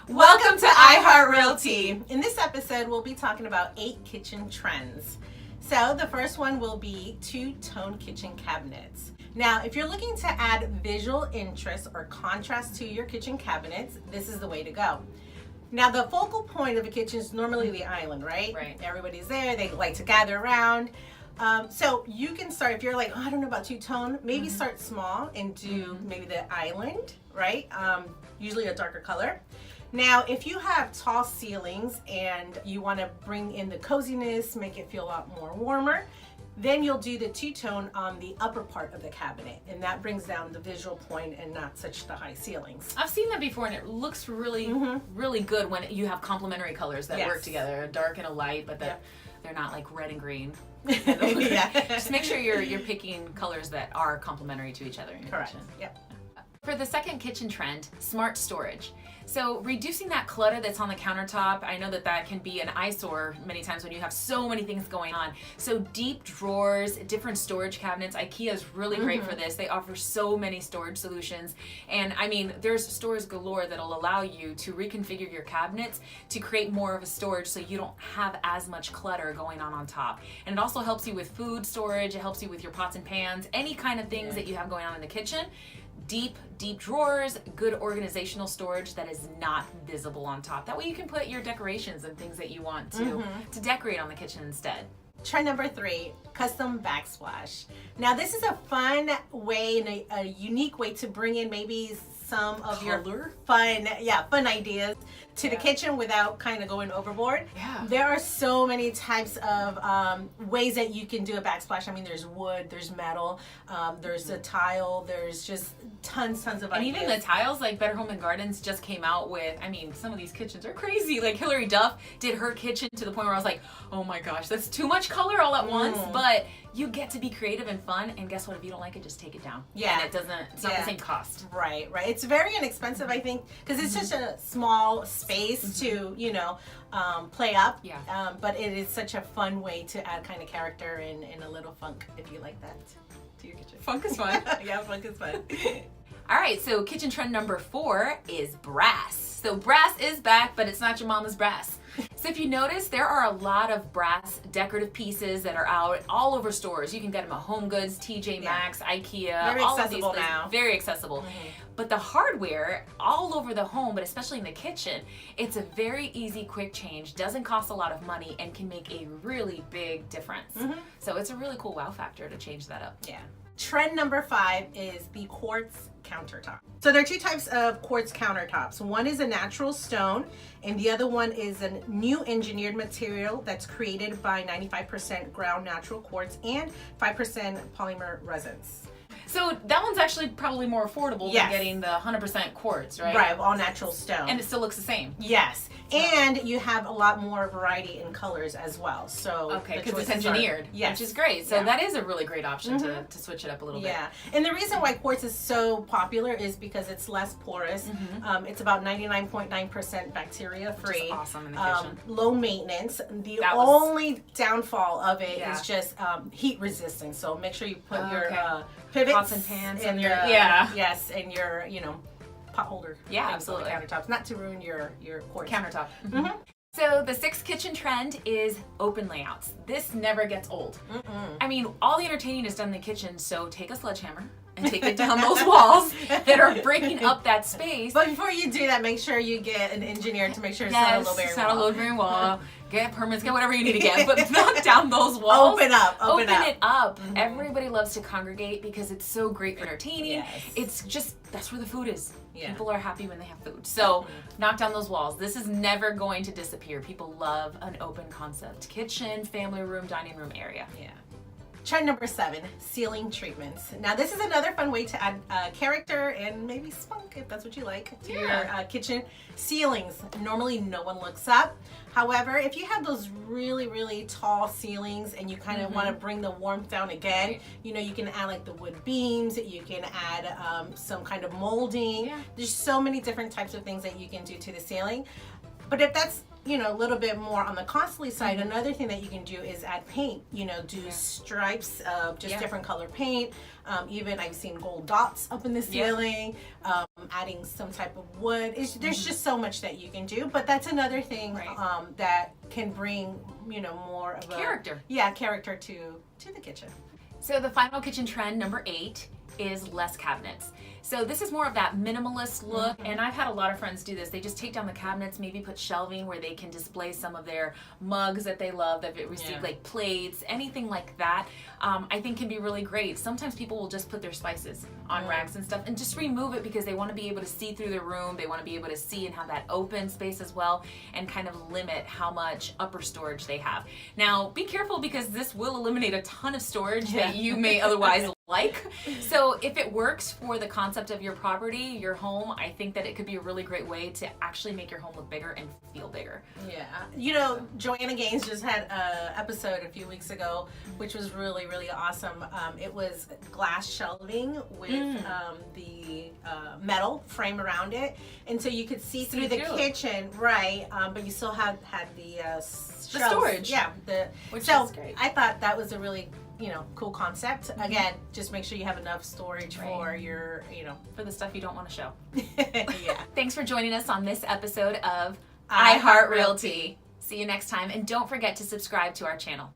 Welcome to iHeart Realty. In this episode, we'll be talking about 8 kitchen trends. So the first one will be two-tone kitchen cabinets. Now, if you're looking to add visual interest or contrast to your kitchen cabinets, this is the way to go. Now, the focal point of a kitchen is normally the island, right? Right. Everybody's there. They like to gather around. So you can start, if you're like, oh, I don't know about two-tone, maybe start small and do maybe the island, right? Usually a darker color. Now, if you have tall ceilings and you want to bring in the coziness, make it feel a lot more warmer, then you'll do the two-tone on the upper part of the cabinet, and that brings down the visual point and not such the high ceilings. I've seen that before, and it looks really, really good when you have complementary colors that work together, a dark and a light, but that they're not like red and green. Just make sure you're picking colors that are complementary to each other in your kitchen. Yep. For the second kitchen trend, smart storage. So reducing that clutter that's on the countertop, I know that can be an eyesore many times when you have so many things going on. So deep drawers, different storage cabinets. IKEA is really great for this. They offer so many storage solutions. And I mean, there's stores galore that'll allow you to reconfigure your cabinets to create more of a storage so you don't have as much clutter going on top. And it also helps you with food storage. It helps you with your pots and pans, any kind of things that you have going on in the kitchen. Deep drawers, good organizational storage that is not visible on top. That way you can put your decorations and things that you want to decorate on the kitchen instead. Trend number 3, custom backsplash. Now this is a fun way and a unique way to bring in maybe some of your fun ideas to the kitchen without kind of going overboard. There are so many types of ways that you can do a backsplash. I mean, there's wood, there's metal, there's a tile, there's just tons of ideas. And even the tiles, like Better Home and Gardens just came out with, I mean, some of these kitchens are crazy. Like Hilary Duff did her kitchen to the point where I was like, oh my gosh, that's too much color all at once. But you get to be creative and fun, and guess what? If you don't like it, just take it down. And it's not the same cost. Right. It's very inexpensive, I think, because it's such a small space to, play up. But it is such a fun way to add kind of character and a little funk, if you like that, to your kitchen. Funk is fun. Funk is fun. All right, so kitchen trend number 4 is brass. So brass is back, but it's not your mama's brass. So if you notice, there are a lot of brass decorative pieces that are out all over stores. You can get them at Home Goods, TJ Maxx, IKEA, very all accessible of these now. Very accessible. But the hardware all over the home, but especially in the kitchen, it's a very easy, quick change, doesn't cost a lot of money, and can make a really big difference. So it's a really cool wow factor to change that up. Trend number 5 is the quartz countertop. So there are 2 types of quartz countertops. One is a natural stone, and the other one is a new engineered material that's created by 95% ground natural quartz and 5% polymer resins. So that one's actually probably more affordable than getting the 100% quartz, right? Right, all natural stone. And it still looks the same. Yes, and you have a lot more variety in colors as well. So because it's engineered, which is great. So that is a really great option to switch it up a little bit. And the reason why quartz is so popular is because it's less porous. It's about 99.9% bacteria free. Which is awesome in the kitchen. Low maintenance. The only downfall of it is just heat resistant. So make sure you put your pivots pots and pans and your and your pot holder. Absolutely. Countertops, not to ruin your quartz countertop. So the 6th kitchen trend is open layouts. This never gets old. I mean, all the entertaining is done in the kitchen, so take a sledgehammer and take it down those walls that are breaking up that space. But before you do that, make sure you get an engineer to make sure it's not a load-bearing wall. It's not a load-bearing wall. Get permits, get whatever you need to get, but knock down those walls. Open it up. Everybody loves to congregate because it's so great for entertaining. It's just, that's where the food is. People are happy when they have food. So knock down those walls. This is never going to disappear. People love an open concept kitchen, family room, dining room area. Trend number 7, ceiling treatments. Now this is another fun way to add character and maybe spunk, if that's what you like, to your kitchen. Ceilings, normally no one looks up. However, if you have those really tall ceilings and you kind of want to bring the warmth down again, you can add like the wood beams, you can add some kind of molding. There's so many different types of things that you can do to the ceiling. But if that's you know, a little bit more on the costly side, another thing that you can do is add paint. You know, do stripes of just different color paint. Even I've seen gold dots up in the ceiling. Adding some type of wood. There's just so much that you can do, but that's another thing that can bring, you know, more of character. Character to the kitchen. So the final kitchen trend, number 8, is less cabinets. So this is more of that minimalist look, and I've had a lot of friends do this. They just take down the cabinets, maybe put shelving where they can display some of their mugs that they love, that they received, like plates, anything like that. I think can be really great. Sometimes people will just put their spices on racks and stuff and just remove it because they want to be able to see through the room. They want to be able to see and have that open space as well, and kind of limit how much upper storage they have. Now, be careful because this will eliminate a ton of storage that you may otherwise like. So if it works for the concept of your property, your home, I think that it could be a really great way to actually make your home look bigger and feel bigger. Yeah. You know, Joanna Gaines just had an episode a few weeks ago, which was really, really awesome. It was glass shelving with the metal frame around it. And so you could see through the kitchen, right, but you still had the storage. Yeah. Which is great. I thought that was a really, you know, cool concept. Again, just make sure you have enough storage for your, you know, for the stuff you don't want to show. Yeah. Thanks for joining us on this episode of iHeart iHeart Realty. See you next time, and don't forget to subscribe to our channel.